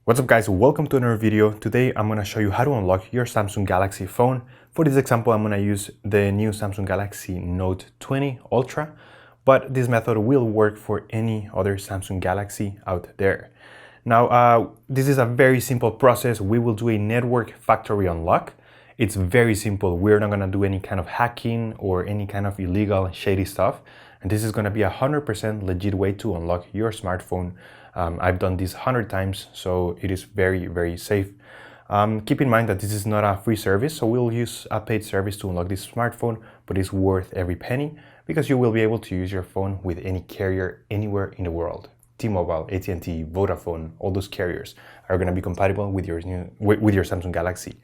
What's up guys, welcome to another video. Today I'm going to show you how to unlock your Samsung Galaxy phone. For this example, I'm going to use the new Samsung Galaxy Note 20 Ultra, but this method will work for any other Samsung Galaxy out there. Now, this is a very simple process. We will do a network factory unlock. It's very simple. We're not going to do any kind of hacking or any kind of illegal shady stuff. And this is going to be 100% legit way to unlock your smartphone. I've done this 100 times, so it is very, very safe. Keep in mind that this is not a free service, so we'll use a paid service to unlock this smartphone, but it's worth every penny because you will be able to use your phone with any carrier anywhere in the world. Tmobile, AT&T, Vodafone, all those carriers are going to be compatible with your Samsung Galaxy.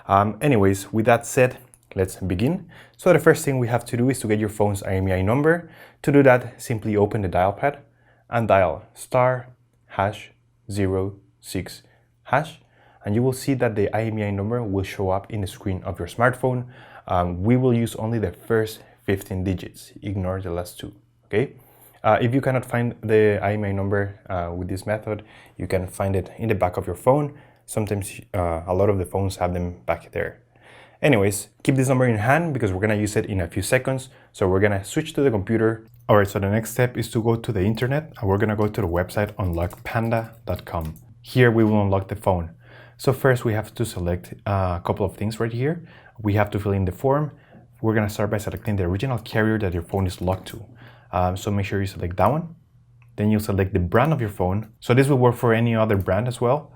Anyways, with that said, let's begin. So the first thing we have to do is to get your phone's IMEI number. To do that, simply open the dial pad and dial *#06#, and you will see that the IMEI number will show up in the screen of your smartphone. We will use only the first 15 digits. Ignore the last two, okay? If you cannot find the IMEI number with this method, you can find it in the back of your phone. Sometimes a lot of the phones have them back there. Anyways, keep this number in hand because we're gonna use it in a few seconds. So we're gonna switch to the computer. All right, so the next step is to go to the internet and we're gonna go to the website unlockpanda.com. Here we will unlock the phone. So first we have to select a couple of things right here. We have to fill in the form. We're gonna start by selecting the original carrier that your phone is locked to. So make sure you select that one. Then you select the brand of your phone. So this will work for any other brand as well.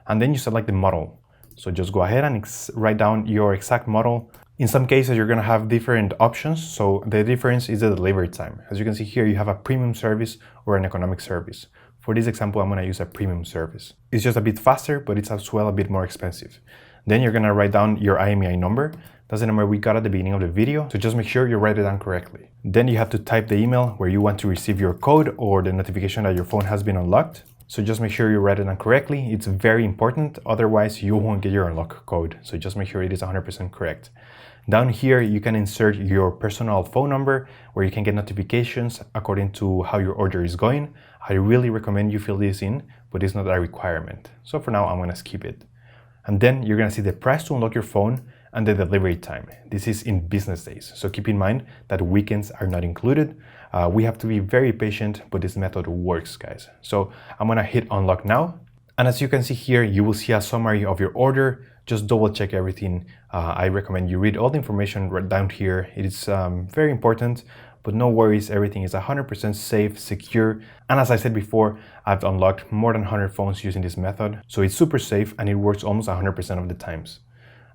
And then you select the model. So just go ahead and write down your exact model. In some cases, you're gonna have different options. So the difference is the delivery time. As you can see here, you have a premium service or an economic service. For this example, I'm gonna use a premium service. It's just a bit faster, but it's as well a bit more expensive. Then you're gonna write down your IMEI number. That's the number we got at the beginning of the video. So just make sure you write it down correctly. Then you have to type the email where you want to receive your code or the notification that your phone has been unlocked. So just make sure you write it down correctly. It's very important. Otherwise, you won't get your unlock code. So just make sure it is 100% correct. Down here, you can insert your personal phone number where you can get notifications according to how your order is going. I really recommend you fill this in, but it's not a requirement. So for now, I'm gonna skip it. And then you're gonna see the price to unlock your phone and the delivery time. This is in business days. So keep in mind that weekends are not included. We have to be very patient, but this method works, guys. So I'm gonna hit unlock now. And as you can see here, you will see a summary of your order. Just double check everything. I recommend you read all the information right down here. It is very important, but no worries, everything is 100% safe, secure. And as I said before, I've unlocked more than 100 phones using this method. So it's super safe and it works almost 100% of the times.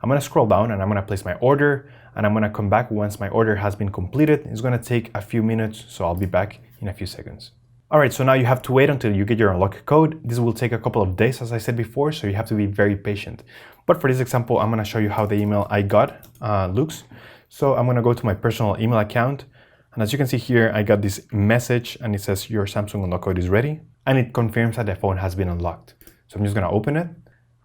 I'm gonna scroll down and I'm gonna place my order and I'm gonna come back once my order has been completed. It's gonna take a few minutes, so I'll be back in a few seconds. All right, so now you have to wait until you get your unlock code. This will take a couple of days, as I said before, so you have to be very patient. But for this example, I'm gonna show you how the email I got looks. So I'm gonna go to my personal email account. And as you can see here, I got this message and it says your Samsung unlock code is ready. And it confirms that the phone has been unlocked. So I'm just gonna open it.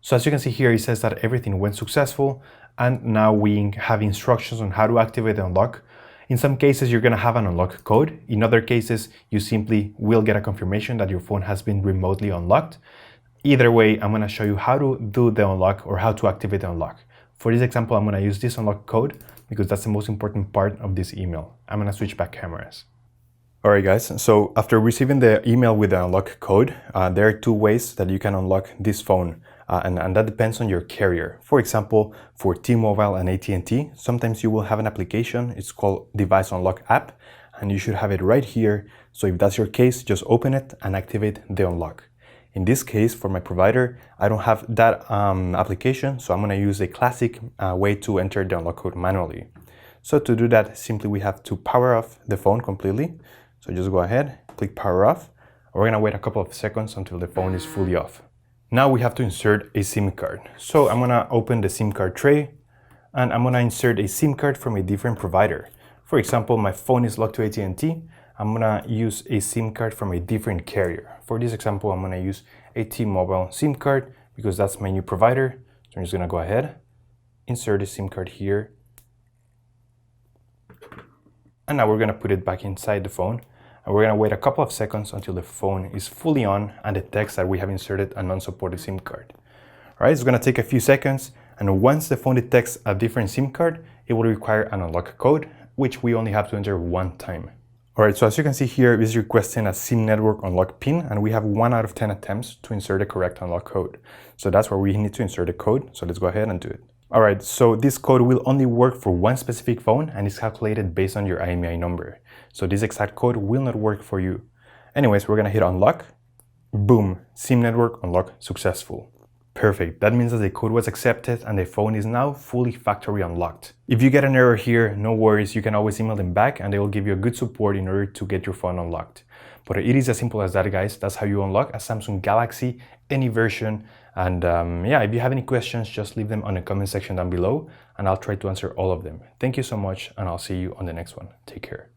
So as you can see here, it says that everything went successful and now we have instructions on how to activate the unlock. In some cases, you're gonna have an unlock code. In other cases, you simply will get a confirmation that your phone has been remotely unlocked. Either way, I'm gonna show you how to do the unlock or how to activate the unlock. For this example, I'm gonna use this unlock code because that's the most important part of this email. I'm gonna switch back cameras. All right, guys, so after receiving the email with the unlock code, there are two ways that you can unlock this phone. And that depends on your carrier. For example, for Tmobile and AT&T, sometimes you will have an application. It's called Device Unlock app, and you should have it right here. So if that's your case, just open it and activate the unlock. In this case, for my provider, I don't have that application, so I'm gonna use a classic way to enter the unlock code manually. So to do that, simply we have to power off the phone completely. So just go ahead, click power off. We're gonna wait a couple of seconds until the phone is fully off. Now we have to insert a SIM card. So I'm gonna open the SIM card tray and I'm gonna insert a SIM card from a different provider. For example, my phone is locked to AT&T. I'm gonna use a SIM card from a different carrier. For this example, I'm gonna use a Tmobile SIM card because that's my new provider. So I'm just gonna go ahead, insert the SIM card here. And now we're gonna put it back inside the phone. And we're gonna wait a couple of seconds until the phone is fully on and detects that we have inserted a non-supported SIM card. All right, it's gonna take a few seconds, and once the phone detects a different SIM card, it will require an unlock code, which we only have to enter one time. All right, so as you can see here, it is requesting a SIM network unlock PIN, and we have 1 out of 10 attempts to insert the correct unlock code. So that's where we need to insert the code. So let's go ahead and do it. All right, so this code will only work for one specific phone and is calculated based on your IMEI number. So this exact code will not work for you. Anyways, we're gonna hit unlock. Boom, SIM network unlock successful. Perfect, that means that the code was accepted and the phone is now fully factory unlocked. If you get an error here, no worries, you can always email them back and they will give you a good support in order to get your phone unlocked. But it is as simple as that, guys. That's how you unlock a Samsung Galaxy, any version. And yeah, if you have any questions, just leave them on the comment section down below and I'll try to answer all of them. Thank you so much and I'll see you on the next one. Take care.